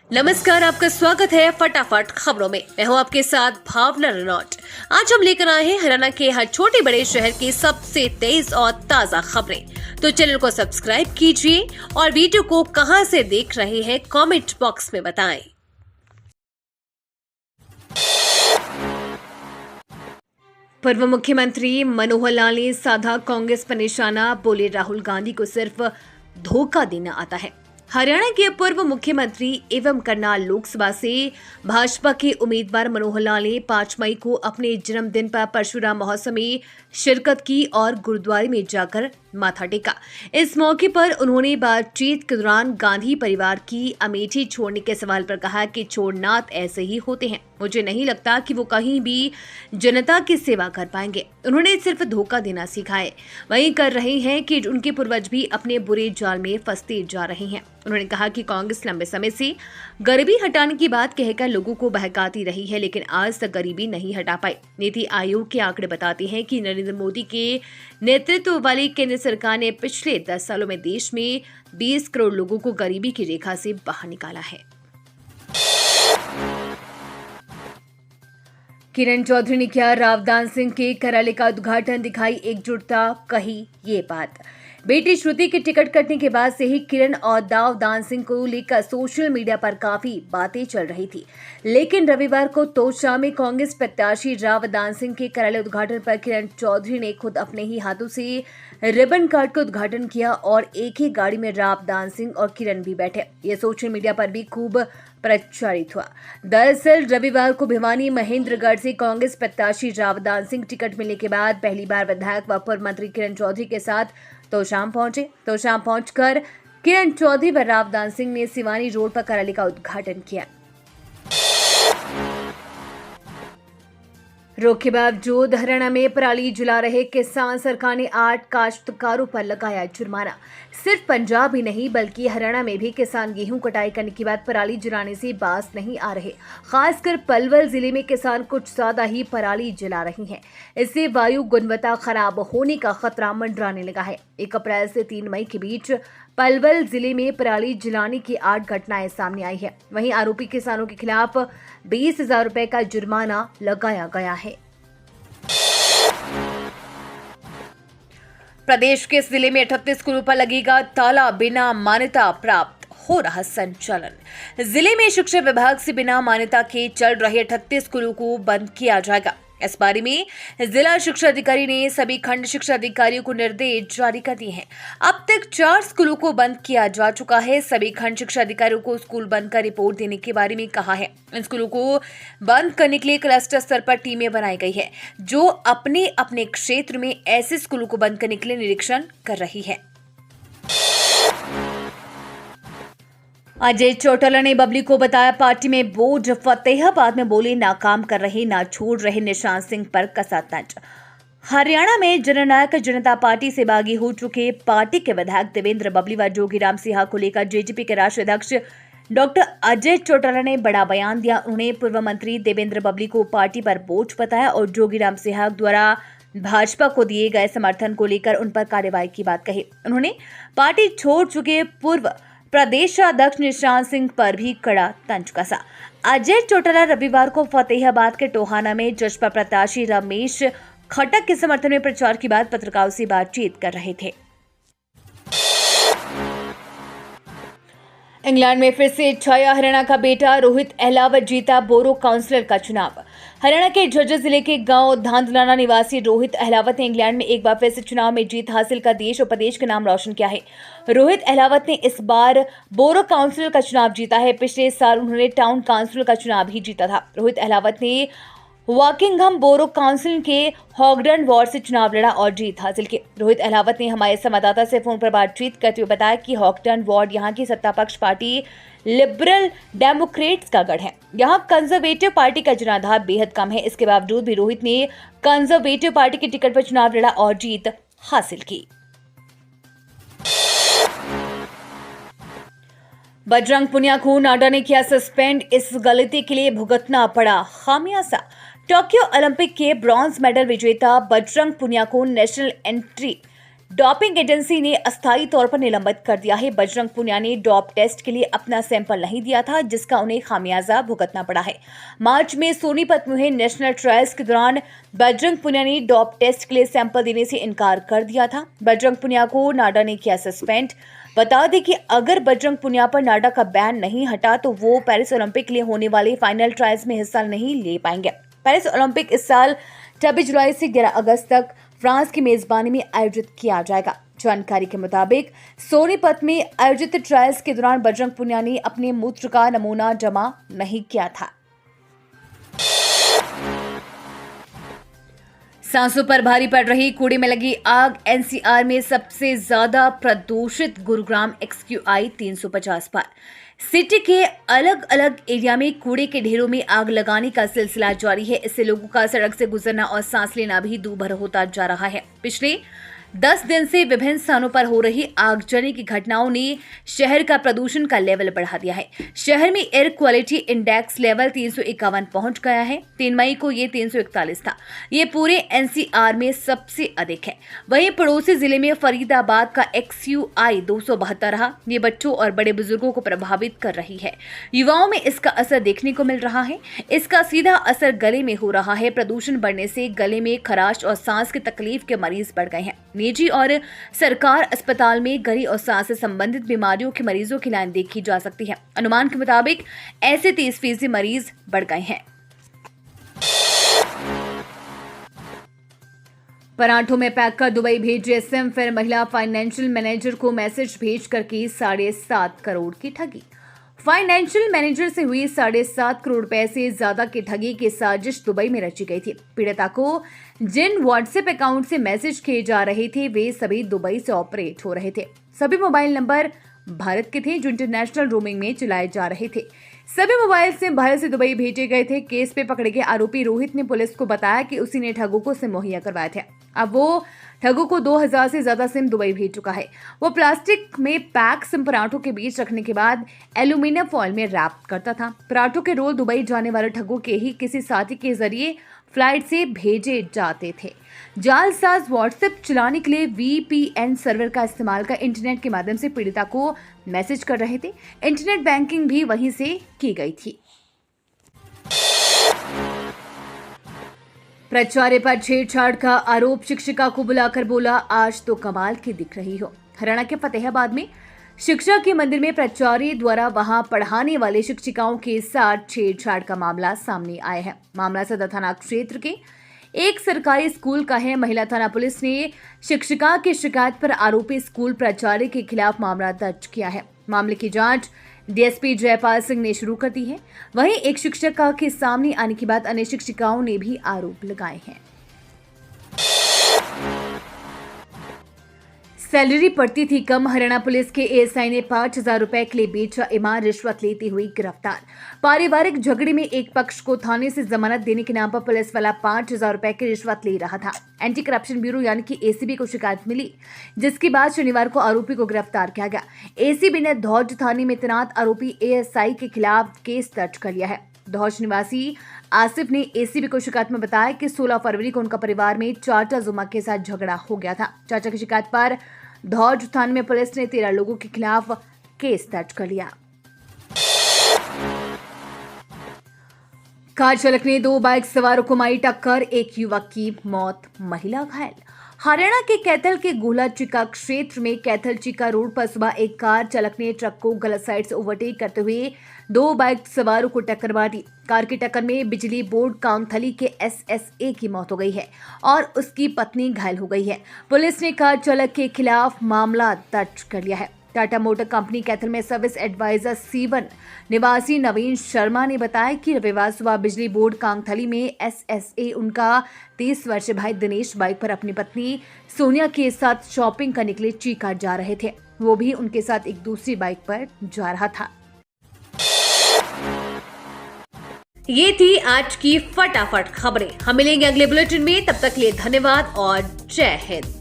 नमस्कार, आपका स्वागत है फटाफट खबरों में। मैं हूं आपके साथ भावना रनौट। आज हम लेकर आए हैं हरियाणा के हर छोटे बड़े शहर की सबसे तेज और ताजा खबरें। तो चैनल को सब्सक्राइब कीजिए और वीडियो को कहां से देख रहे हैं कमेंट बॉक्स में बताएं। पूर्व मुख्यमंत्री मनोहर लाल ने साधा कांग्रेस पर निशाना, बोले राहुल गांधी को सिर्फ धोखा देना आता है। हरियाणा के पूर्व मुख्यमंत्री एवं करनाल लोकसभा से भाजपा के उम्मीदवार मनोहर लाल ने 5 मई को अपने जन्मदिन पर परशुराम महोत्सव में शिरकत की और गुरुद्वारे में जाकर माथा टेका। इस मौके पर उन्होंने बातचीत के दौरान गांधी परिवार की अमेठी छोड़ने के सवाल पर कहा कि छोड़नाथ ऐसे ही होते हैं। मुझे नहीं लगता कि वो कहीं भी जनता की सेवा कर पाएंगे। उन्होंने सिर्फ धोखा देना सीखा है, वही कर रहे हैं कि उनके पूर्वज भी अपने बुरे जाल में फंसते जा रहे हैं। उन्होंने कहा कि कांग्रेस लंबे समय से गरीबी हटाने की बात कहकर लोगों को बहकाती रही है, लेकिन आज तक गरीबी नहीं हटा पाई। नीति आयोग के आंकड़े बताते हैं कि नरेंद्र मोदी के नेतृत्व वाली केंद्र सरकार ने पिछले 10 सालों में देश में 20 करोड़ लोगों को गरीबी की रेखा से बाहर निकाला है। किरण चौधरी ने किया रावदान सिंह के कार्यालय का उद्घाटन, दिखाई एकजुटता, कही ये बात। बेटी श्रुति की टिकट कटने के बाद से ही किरण और दावदान सिंह को लेकर सोशल मीडिया पर काफी बातें चल रही थी, लेकिन रविवार को तोशाम में कांग्रेस प्रत्याशी रावदान सिंह के कार्यालय उद्घाटन पर किरण चौधरी ने खुद अपने ही हाथों से रिबन काट का उद्घाटन किया और एक ही गाड़ी में रावदान सिंह और किरण भी बैठे। ये सोशल मीडिया पर भी खूब प्रचारित हुआ। दरअसल रविवार को भिवानी महेंद्रगढ़ से कांग्रेस प्रत्याशी रावदान सिंह टिकट मिलने के बाद पहली बार विधायक व पूर्व मंत्री किरण चौधरी के साथ तोशाम पहुंचे। तोशाम पहुंचकर किरण चौधरी व रावदान सिंह ने सिवानी रोड पर कार्यालय का उद्घाटन किया। रोक के बावजूद हरियाणा में पराली जला रहे किसान, सरकार ने 8 काश्तकारों पर लगाया जुर्माना। सिर्फ पंजाब ही नहीं बल्कि हरियाणा में भी किसान गेहूं कटाई करने के बाद पराली जलाने से बाज नहीं आ रहे। खासकर पलवल जिले में किसान कुछ ज्यादा ही पराली जला रही हैं। इससे वायु गुणवत्ता खराब होने का खतरा मंडराने लगा है। 1 अप्रैल से 3 मई के बीच पलवल जिले में पराली जलाने की 8 घटनाएं सामने आई है। वहीं आरोपी किसानों के खिलाफ 20,000 रुपए का जुर्माना लगाया गया है। प्रदेश के जिले में 38 स्कूलों पर लगेगा ताला, बिना मान्यता प्राप्त हो रहा संचालन। जिले में शिक्षा विभाग से बिना मान्यता के चल रहे 38 स्कूलों को बंद किया जाएगा। इस बारे में जिला शिक्षा अधिकारी ने सभी खंड शिक्षा अधिकारियों को निर्देश जारी कर दिए हैं। अब तक 4 स्कूलों को बंद किया जा चुका है। सभी खंड शिक्षा अधिकारियों को स्कूल बंद कर रिपोर्ट देने के बारे में कहा है। इन स्कूलों को बंद करने के लिए क्लस्टर स्तर पर टीमें बनाई गई है, जो अपने अपने क्षेत्र में ऐसे स्कूलों को बंद करने के लिए निरीक्षण कर रही है। अजय चौटाला ने बबली को बताया पार्टी में बोर्ड। फतेहाबाद में बोले नाकाम कर रहे ना छोड़ रहे निशांत सिंह पर कसा तंज। हरियाणा में जननायक जनता पार्टी से बागी हो चुके पार्टी के विधायक देवेंद्र बबली व जोगीराम सिंह को लेकर जेजेपी के राष्ट्रीय अध्यक्ष डॉक्टर अजय चौटाला ने बड़ा बयान दिया। उन्होंने पूर्व मंत्री देवेंद्र बबली को पार्टी पर बोझ बताया और जोगीराम सिंह द्वारा भाजपा को दिए गए समर्थन को लेकर उन पर कार्रवाई की बात कही। उन्होंने पार्टी छोड़ चुके पूर्व प्रदेशाध्यक्ष निशांत सिंह पर भी कड़ा तंज कसा। अजय चौटाला रविवार को फतेहाबाद के टोहाना में जसपा प्रत्याशी रमेश खटक के समर्थन में प्रचार के बाद पत्रकारों से बातचीत कर रहे थे। इंग्लैंड में फिर से छाया हरियाणा का बेटा, रोहित अहलावत जीता बोरो काउंसिलर का चुनाव। हरियाणा के झज्जर जिले के गांव धांधलाना निवासी रोहित अहलावत ने इंग्लैंड में एक बार फिर से चुनाव में जीत हासिल कर देश और प्रदेश का नाम रोशन किया है। रोहित अहलावत ने इस बार बोरो काउंसिलर का चुनाव जीता है। पिछले साल उन्होंने टाउन काउंसिलर का चुनाव भी जीता था। रोहित अहलावत ने वाकिंगहम बोरो काउंसिल के हॉगडन वार्ड से चुनाव लड़ा और जीत हासिल की। रोहित अहलावत ने हमारे संवाददाता से फोन पर बातचीत करते हुए बताया कि हॉगडन वार्ड यहां की सत्तापक्ष पार्टी लिबरल डेमोक्रेट्स का गढ़ है। यहां कंजर्वेटिव पार्टी का जनाधार बेहद कम है। इसके बावजूद भी रोहित ने कंजर्वेटिव पार्टी की टिकट पर चुनाव लड़ा और जीत हासिल की। बजरंग पुनिया को नाडा ने किया सस्पेंड, इस गलती के लिए भुगतना पड़ा खामियाजा। टोक्यो ओलंपिक के ब्रॉन्ज मेडल विजेता बजरंग पुनिया को नेशनल एंट्री डोपिंग एजेंसी ने अस्थायी तौर पर निलंबित कर दिया है। बजरंग पुनिया ने डोप टेस्ट के लिए अपना सैंपल नहीं दिया था, जिसका उन्हें खामियाजा भुगतना पड़ा है। मार्च में सोनीपत में हुए नेशनल ट्रायल्स के दौरान बजरंग पुनिया ने डोप टेस्ट के लिए सैंपल देने से इनकार कर दिया था। बजरंग पुनिया को नाडा ने किया सस्पेंड। बता दें कि अगर बजरंग पुनिया पर नाडा का बैन नहीं हटा तो वो पेरिस ओलंपिक के लिए होने वाले फाइनल ट्रायल्स में हिस्सा नहीं ले पाएंगे। पेरिस ओलंपिक इस साल 26 जुलाई से 11 अगस्त तक फ्रांस की मेजबानी में आयोजित किया जाएगा। जानकारी के मुताबिक सोनीपत में आयोजित ट्रायल्स के दौरान बजरंग पुनिया ने अपने मूत्र का नमूना जमा नहीं किया था। सांसों पर भारी पड़ रही कूड़े में लगी आग। एनसीआर में सबसे ज्यादा प्रदूषित गुरुग्राम XQI 350 पर। सिटी के अलग अलग एरिया में कूड़े के ढेरों में आग लगाने का सिलसिला जारी है। इससे लोगों का सड़क से गुजरना और सांस लेना भी दूभर होता जा रहा है। पिछले 10 दिन से विभिन्न स्थानों पर हो रही आगजनी की घटनाओं ने शहर का प्रदूषण का लेवल बढ़ा दिया है। शहर में एयर क्वालिटी इंडेक्स लेवल 351 पहुंच गया है। 3 मई को ये 341 था। ये पूरे एनसीआर में सबसे अधिक है। वहीं पड़ोसी जिले में फरीदाबाद का XQI 272 रहा। ये बच्चों और बड़े बुजुर्गों को प्रभावित कर रही है। युवाओं में इसका असर देखने को मिल रहा है। इसका सीधा असर गले में हो रहा है। प्रदूषण बढ़ने से गले में खराश और सांस की तकलीफ के मरीज बढ़ गए हैं। निजी और सरकार अस्पताल में गले और सांस से संबंधित बीमारियों के मरीजों की लाइन देखी जा सकती है। अनुमान के मुताबिक ऐसे 30% मरीज बढ़ गए हैं। पराठों में पैक कर दुबई भेजे सिम, फिर महिला फाइनेंशियल मैनेजर को मैसेज भेज करके 7.5 करोड़ की ठगी। फाइनेंशियल मैनेजर से हुई 7.5 करोड़ रुपए से ज्यादा की ठगी की साजिश दुबई में रची गई थी। पीड़िता को जिन व्हाट्सएप अकाउंट से मैसेज किए जा रहे थे वे सभी दुबई से ऑपरेट हो रहे थे। सभी मोबाइल नंबर भारत के थे जो इंटरनेशनल रोमिंग में चलाए जा रहे थे। सभी मोबाइल सिम भारत से दुबई भेजे गए थे। केस पे पकड़े गए आरोपी रोहित ने पुलिस को बताया कि उसी ने ठगों को सिम मुहैया करवाए थे। अब वो ठगों को 2000 से ज्यादा सिम दुबई भेज चुका है। वो प्लास्टिक में पैक सिम पराठों के बीच रखने के बाद एल्यूमिनियम फॉइल में रैप करता था। पराठों के रोल दुबई जाने वाले ठगों के ही किसी साथी के जरिए फ्लाइट से भेजे जाते थे। जालसाज व्हाट्सएप चलाने के लिए VPN सर्वर का इस्तेमाल कर इंटरनेट के माध्यम से पीड़िता को मैसेज कर रहे थे। इंटरनेट बैंकिंग भी वहीं से की गई थी। प्राचार्य पर छेड़छाड़ का आरोप, शिक्षिका को बुलाकर बोला आज तो कमाल की दिख रही हो। हरियाणा के फतेहाबाद में शिक्षा के मंदिर में प्राचार्य द्वारा वहां पढ़ाने वाले शिक्षिकाओं के साथ छेड़छाड़ का मामला सामने आया है। मामला सदर थाना क्षेत्र के एक सरकारी स्कूल का है। महिला थाना पुलिस ने शिक्षिका की शिकायत पर आरोपी स्कूल प्राचार्य के खिलाफ मामला दर्ज किया है। मामले की जांच DSP जयपाल सिंह ने शुरू कर दी है। वहीं एक शिक्षिका के सामने आने के बाद अन्य शिक्षिकाओं ने भी आरोप लगाए हैं। सैलरी पड़ती थी कम, हरियाणा पुलिस के ASI ने 5000 रुपए के लिए बेचा ईमान, रिश्वत लेती हुई गिरफ्तार। पारिवारिक झगड़े में एक पक्ष को थाने से जमानत देने के नाम पर पुलिस वाला 5000 रुपए की रिश्वत ले रहा था। एंटी करप्शन ब्यूरो यानी कि ACB को शिकायत मिली, जिसके बाद शनिवार को आरोपी को गिरफ्तार किया गया। ACB ने धौज थाने में तैनात आरोपी ASI के खिलाफ केस दर्ज कर लिया है। धौज निवासी आसिफ ने ACB को शिकायत में बताया कि 16 फरवरी को उनका परिवार में चाचा जुमा के साथ झगड़ा हो गया था। चाचा की शिकायत पर धौज थाने में पुलिस ने 13 लोगों के खिलाफ केस दर्ज कर लिया। कार चालक ने 2 बाइक सवारों को मारी टक्कर, एक युवक की मौत, महिला घायल। हरियाणा के कैथल के गोला चिका क्षेत्र में कैथल चिका रोड पर सुबह एक कार चालक ने ट्रक को गलत साइड से ओवरटेक करते हुए 2 बाइक सवारों को टक्कर मार दी। कार की टक्कर में बिजली बोर्ड कामथली के SSA की मौत हो गई है और उसकी पत्नी घायल हो गई है। पुलिस ने कार चालक के खिलाफ मामला दर्ज कर लिया है। टाटा मोटर कंपनी कैथल में सर्विस एडवाइजर C1 निवासी नवीन शर्मा ने बताया कि रविवार सुबह बिजली बोर्ड कांगथली में SSA उनका 30 वर्षीय भाई दिनेश बाइक पर अपनी पत्नी सोनिया के साथ शॉपिंग करने के लिए चीका जा रहे थे। वो भी उनके साथ एक दूसरी बाइक पर जा रहा था। ये थी आज की फटाफट खबरें। हम मिलेंगे अगले बुलेटिन में, तब तक के लिए धन्यवाद और जय हिंद।